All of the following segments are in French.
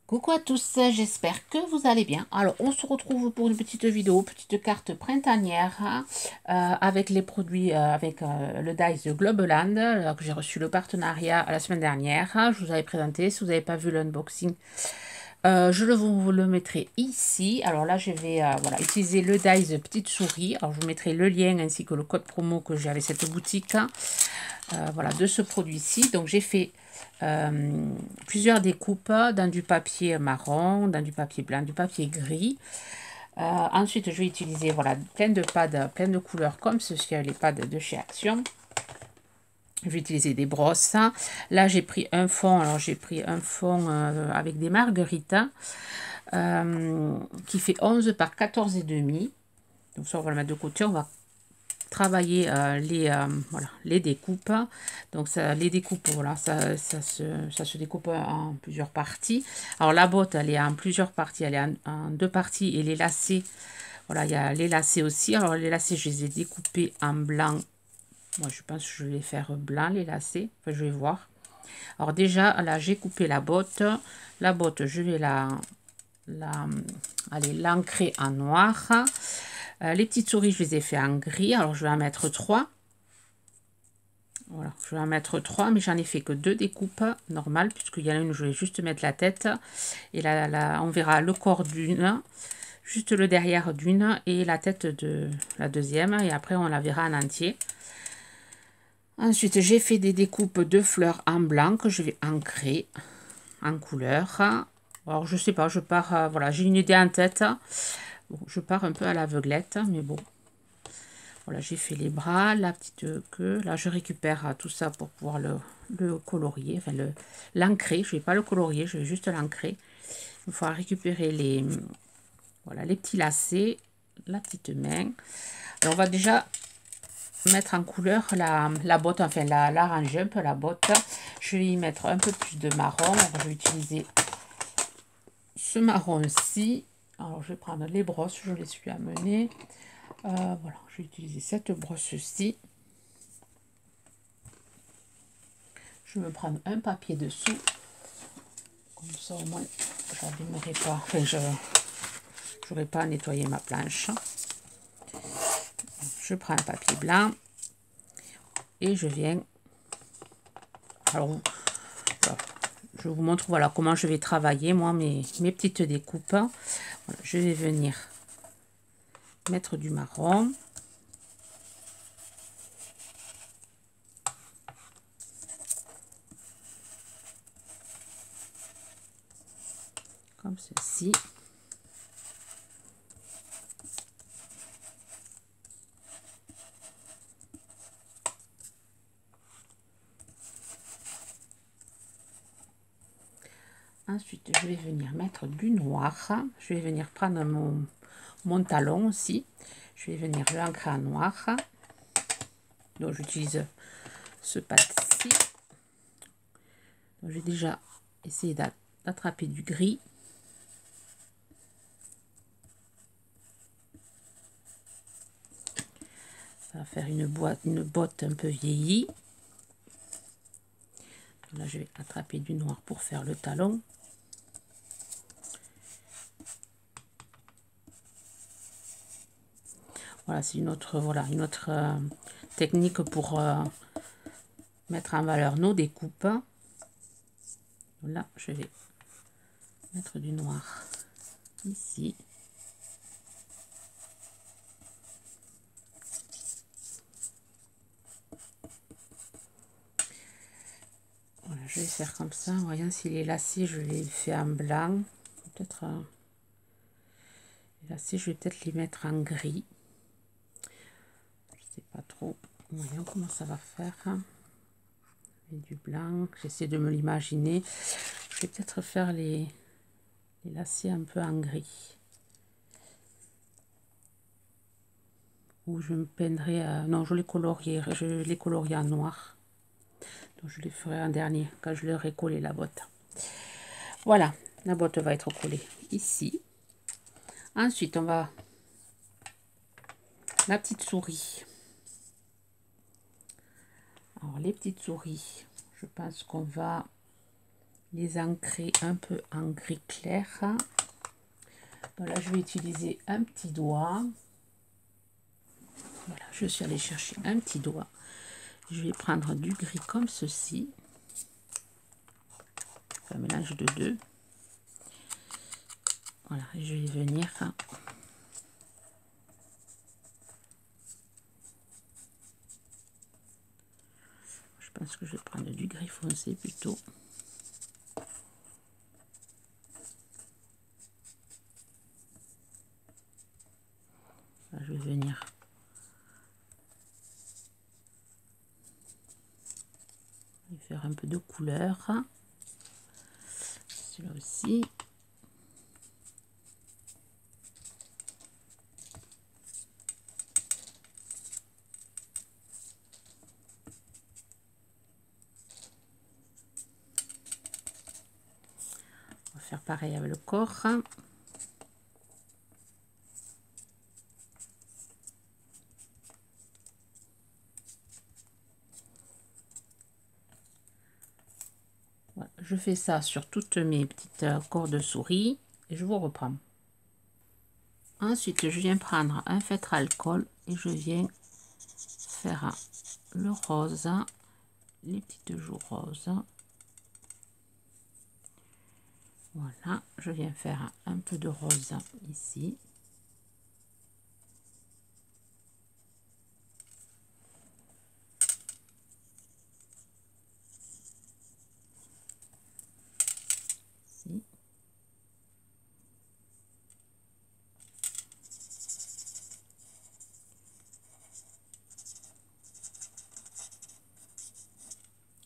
Coucou à tous, j'espère que vous allez bien. Alors, on se retrouve pour une petite vidéo, petite carte printanière avec les produits, avec le Dice de Globeland, que j'ai reçu le partenariat la semaine dernière. Je vous avais présenté, si vous n'avez pas vu l'unboxing, je vous le mettrai ici. Alors là, je vais voilà, utiliser le Dice Petite Souris. Alors, je vous mettrai le lien ainsi que le code promo que j'ai avec cette boutique. Voilà, de ce produit-ci. Donc, j'ai fait plusieurs découpes dans du papier marron, dans du papier blanc, du papier gris. Ensuite, je vais utiliser voilà, plein de pads, plein de couleurs comme ceci, les pads de chez Action. Je vais utiliser des brosses. Là, j'ai pris un fond. Alors, j'ai pris un fond avec des margaritas qui fait 11 par 14,5. Donc, ça, on va le mettre de côté. On va travailler voilà, les découpes. Donc ça, les découpes, voilà, ça se découpe en plusieurs parties. Alors la botte, elle est en plusieurs parties, elle est en deux parties, et les lacets, voilà, il y a les lacets aussi. Alors les lacets, je les ai découpés en blanc. Moi, je pense que je vais faire blanc les lacets. Enfin, je vais voir. Alors déjà, là, j'ai coupé la botte. La botte, je vais allez, l'ancrer en noir. Les petites souris, je les ai fait en gris. Alors, je vais en mettre 3. Voilà, je vais en mettre 3, mais j'en ai fait que 2 découpes normales, puisqu'il y en a une où je vais juste mettre la tête. Et là, on verra le corps d'une, juste le derrière d'une, et la tête de la deuxième. Et après, on la verra en entier. Ensuite, j'ai fait des découpes de fleurs en blanc que je vais ancrer en couleur. Alors, je sais pas, je pars, voilà, j'ai une idée en tête. Bon, je pars un peu à l'aveuglette, mais bon. Voilà, j'ai fait les bras, la petite queue. Là, je récupère tout ça pour pouvoir le colorier, enfin l'ancrer. Je ne vais pas le colorier, je vais juste l'ancrer. Il faut récupérer voilà, les petits lacets, la petite main. Alors, on va déjà mettre en couleur la botte, enfin la ranger un peu la botte. Je vais y mettre un peu plus de marron. Alors, je vais utiliser ce marron-ci. Alors, je vais prendre les brosses, je les suis amenées. Voilà, je vais utiliser cette brosse-ci. Je vais me prendre un papier dessous. Comme ça, au moins, je n'abîmerai pas. Enfin, je n'aurai pas à nettoyer ma planche. Je prends un papier blanc. Et je viens... Alors, voilà, je vous montre voilà, comment je vais travailler, moi, mes petites découpes. Voilà, je vais venir mettre du marron. Comme ceci. Ensuite, je vais venir mettre du noir. Je vais venir prendre mon talon aussi. Je vais venir l'ancrer en noir. Donc, j'utilise ce pad-ci. J'ai déjà essayé d'attraper du gris. Ça va faire une botte un peu vieillie. Là, je vais attraper du noir pour faire le talon. Voilà, c'est une autre technique pour mettre en valeur nos découpes. Là, je vais mettre du noir ici. Voilà, je vais faire comme ça. Voyons si les lacets, je les fais en blanc. Peut-être les lacets, je vais peut-être les mettre en gris. Je sais pas trop. Voyons comment ça va faire. Et du blanc, j'essaie de me l'imaginer. Je vais peut-être faire les lacets un peu en gris. Ou je me peindrai, non, je les colorierai en noir. Donc je les ferai en dernier quand je leur ai collé la botte. Voilà, la botte va être collée ici. Ensuite, on va la petite souris. Alors les petites souris, je pense qu'on va les ancrer un peu en gris clair. Donc là, je vais utiliser un petit doigt. Voilà, je suis allée chercher un petit doigt. Je vais prendre du gris comme ceci. Un mélange de deux. Voilà, je vais venir. Je pense que je vais prendre du gris foncé plutôt. Là, je vais venir faire un peu de couleur. Celui-là aussi. On va faire pareil avec le corps. Voilà, je fais ça sur toutes mes petites cordes souris et je vous reprends. Ensuite, je viens prendre un feutre alcool et je viens faire le rose, les petites joues roses. Voilà, je viens faire un peu de rose ici. Ici.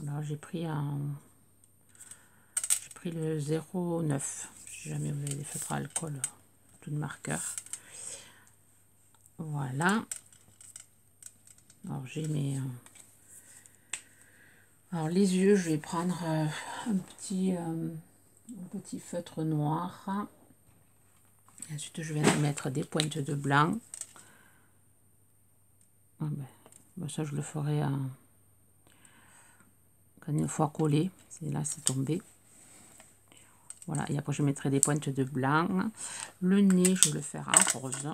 Alors j'ai pris le 0,9. Si jamais vous avez des feutres à alcool, tout de marqueur. Voilà. Alors j'ai mes alors les yeux, je vais prendre un petit feutre noir. Et ensuite je vais mettre des pointes de blanc. Ah ben, ça je le ferai quand une fois collé. Là c'est tombé. Voilà, et après je mettrai des pointes de blanc. Le nez, je vais le faire en rose.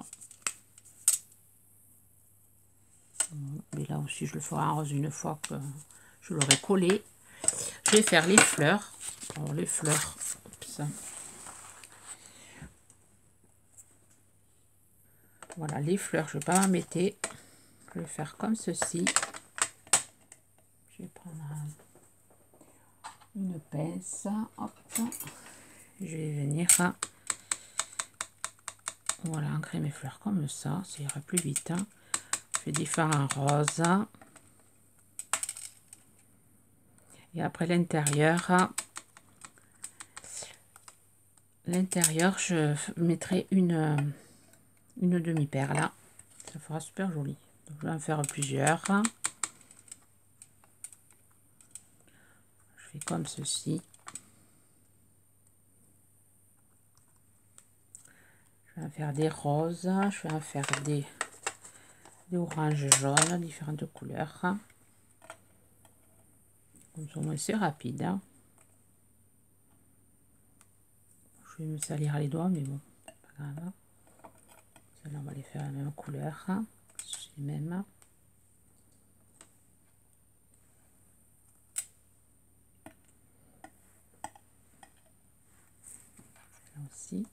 Mais là aussi, je le ferai en rose une fois que je l'aurai collé. Je vais faire les fleurs. Alors, les fleurs, oups. Voilà, les fleurs, je ne vais pas m'en mettre. Je vais faire comme ceci. Je vais prendre une pince. Hop. Je vais venir voilà, ancrer mes fleurs comme ça. Ça ira plus vite. Je fais différents roses. Et après l'intérieur, je mettrai une demi-perle là. Ça fera super joli. Donc, je vais en faire plusieurs. Je fais comme ceci. Je vais en faire des roses. Je vais en faire des oranges jaunes, différentes couleurs. Comme ça, moi, c'est rapide. Hein. Je vais me salir les doigts, mais bon, c'est pas grave. Celles-là, on va les faire la même couleur. Les mêmes. Là aussi.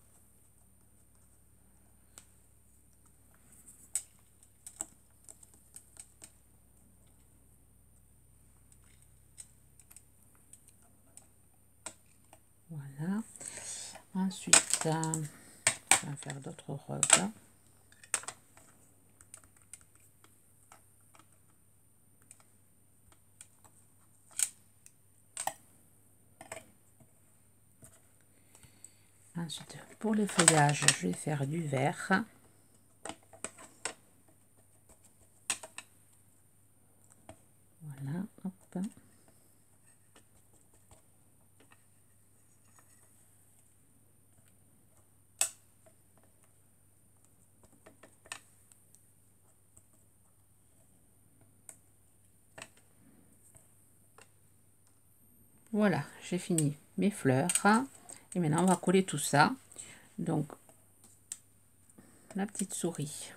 Voilà. Ensuite, on va faire d'autres roses. Ensuite, pour les feuillages, je vais faire du vert. Voilà, hop. Voilà, j'ai fini. mes fleurs. Et maintenant, on va coller tout ça. Donc, la petite souris.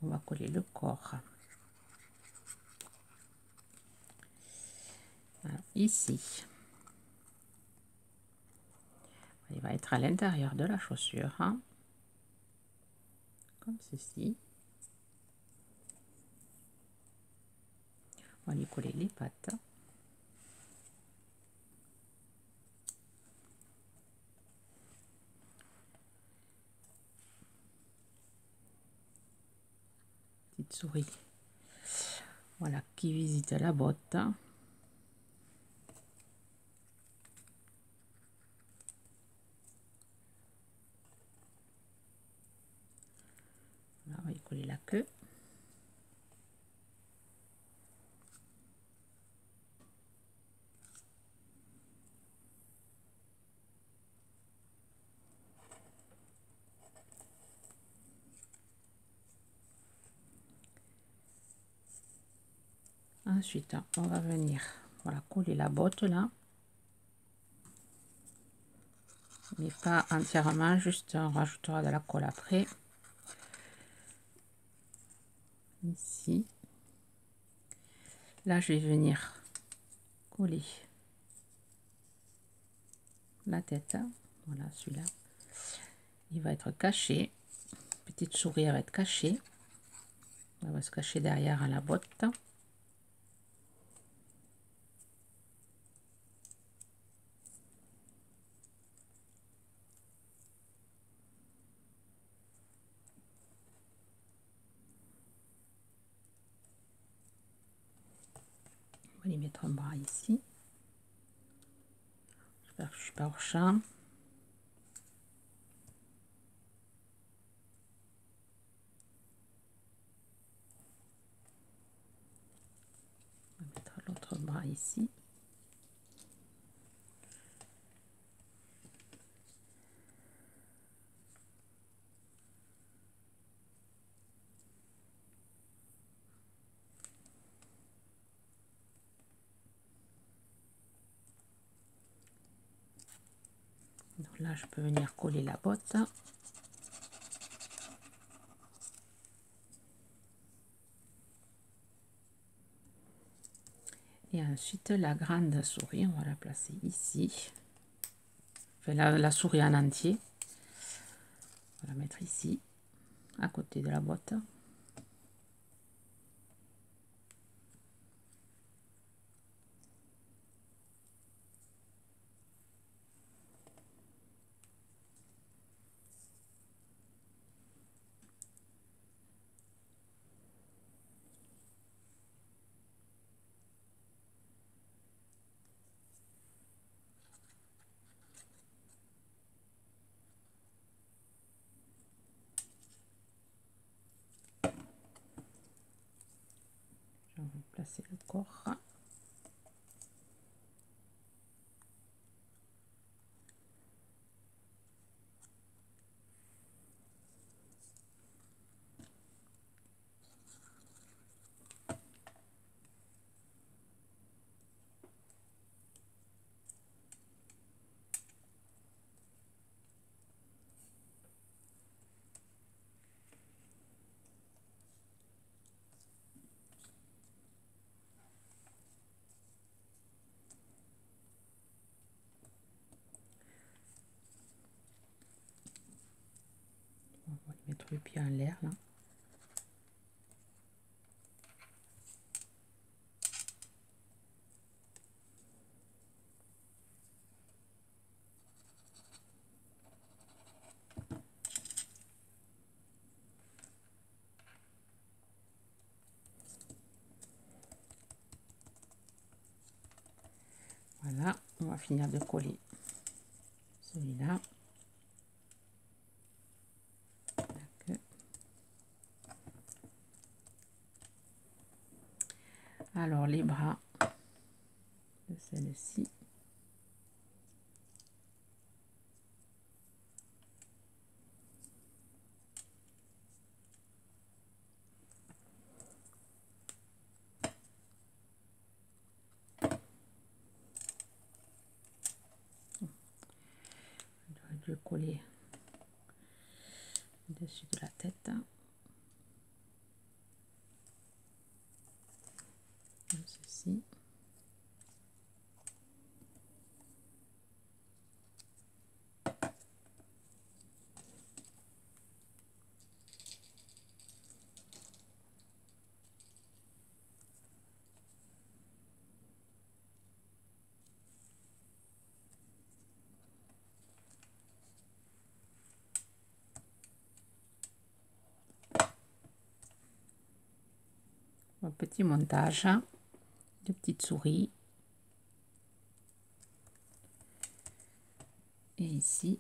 On va coller le corps. Alors, ici. Il va être à l'intérieur de la chaussure. Comme ceci. On va lui coller les pattes. Petite souris. Voilà, qui visite la botte. Là, on va y coller la queue. Ensuite, on va venir, voilà, coller la botte là. Mais pas entièrement, juste on rajoutera de la colle après. Ici. Là, je vais venir coller la tête. Voilà, celui-là. Il va être caché. Petite souris va être cachée. Elle va se cacher derrière à la botte. On va lui mettre un bras ici. J'espère que je suis pas hors champ. On va mettre l'autre bras ici. Donc là, je peux venir coller la botte. Et ensuite, la grande souris, on va la placer ici. Enfin, la souris en entier. On va la mettre ici, à côté de la botte. On va placer le corps. On va mettre le pied en l'air là. Voilà, on va finir de coller celui-là. Alors les bras de celle-ci. je vais coller au-dessus de la tête. Comme ceci. Un petit montage de petites souris. Et ici,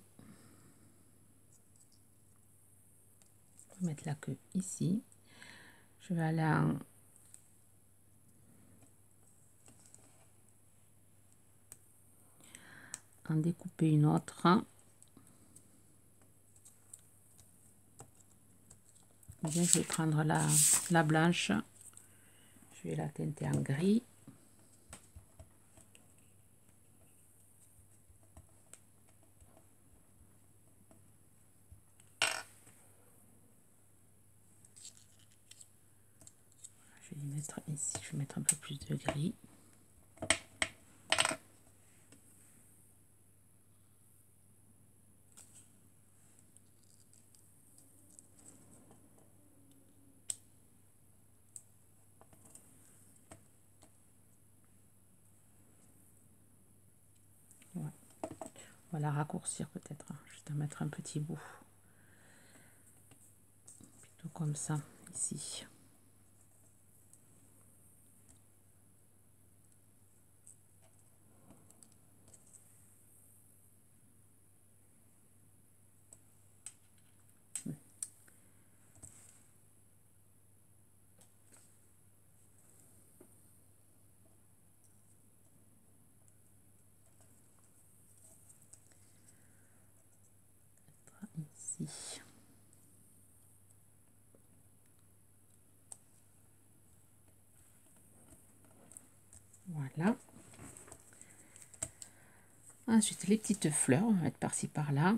je vais mettre la queue ici. Je vais aller en découper une autre. Bien, je vais prendre la blanche. Je vais la teinter en gris. Je vais mettre ici, je vais mettre un peu plus de gris. Ouais. On va la raccourcir peut-être, juste à mettre un petit bout. Plutôt comme ça, ici. Ici. Voilà. Ensuite, les petites fleurs, on va mettre par-ci par-là.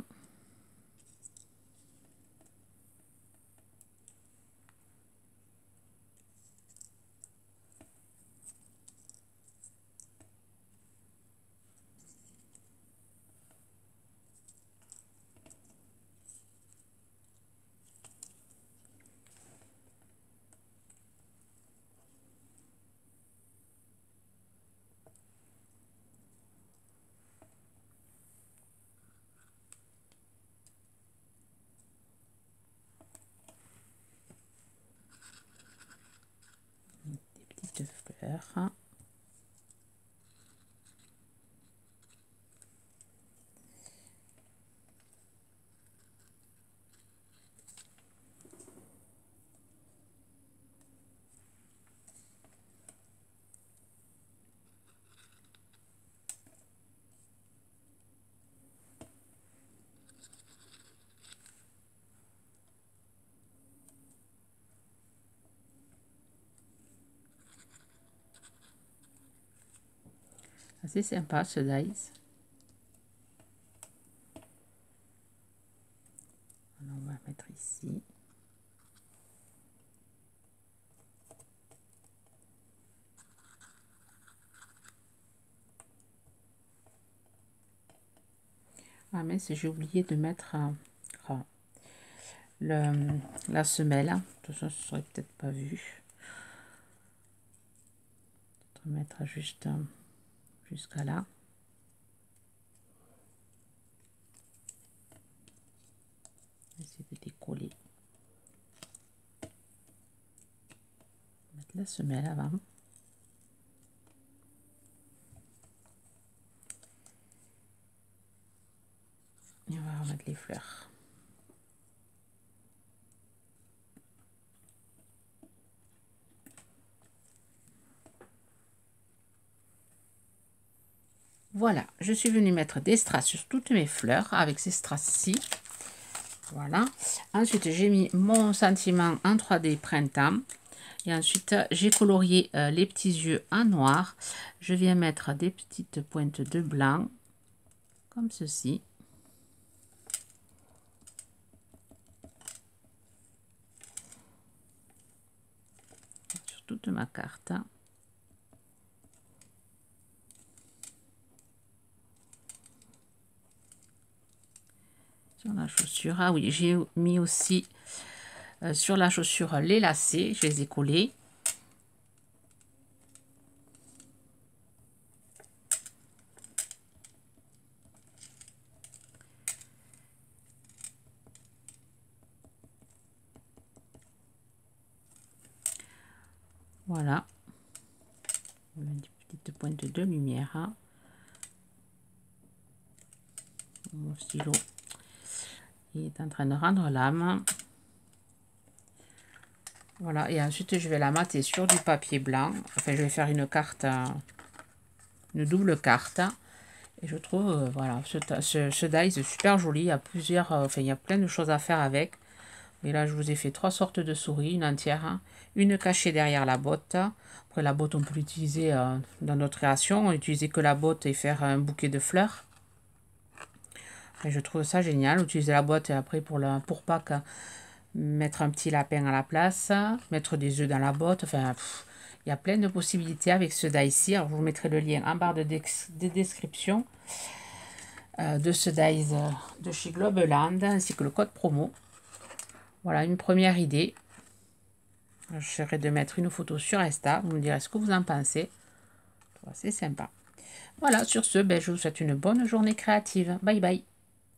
Des petites fleurs. Assez sympa ce dies. Alors, on va mettre ici. Ah mais j'ai oublié de mettre la semelle. Tout ça, ce serait peut-être pas vu. Peut-être mettre juste jusqu'à là. Essayer de décoller. Mettre la semelle avant. Et on va remettre les fleurs. Voilà, je suis venue mettre des strass sur toutes mes fleurs avec ces strass-ci. Voilà. Ensuite, j'ai mis mon sentiment en 3D printemps. Et ensuite, j'ai colorié les petits yeux en noir. Je viens mettre des petites pointes de blanc, comme ceci. Sur la chaussure, ah oui, j'ai mis aussi sur la chaussure les lacets, je les ai collés. Voilà, une petite pointe de lumière. Hein. Mon stylo est en train de rendre l'âme. Voilà, et ensuite je vais la mater sur du papier blanc. Enfin, je vais faire une carte, une double carte. Et je trouve, voilà, ce dies est super joli. Il y a plusieurs, enfin, il y a plein de choses à faire avec. Et là, je vous ai fait 3 sortes de souris, une entière, hein, une cachée derrière la botte. Après, la botte, on peut l'utiliser dans notre création. Utiliser que la botte et faire un bouquet de fleurs. Et je trouve ça génial. Utiliser la boîte et après, pour Pâques, mettre un petit lapin à la place, mettre des œufs dans la botte. Enfin, il y a plein de possibilités avec ce die-ci. Alors, je vous mettrai le lien en barre de description de ce die de chez Globeland, ainsi que le code promo. Voilà, une première idée. J'essaierai de mettre une photo sur Insta. Vous me direz ce que vous en pensez. C'est sympa. Voilà, sur ce, ben, je vous souhaite une bonne journée créative. Bye bye.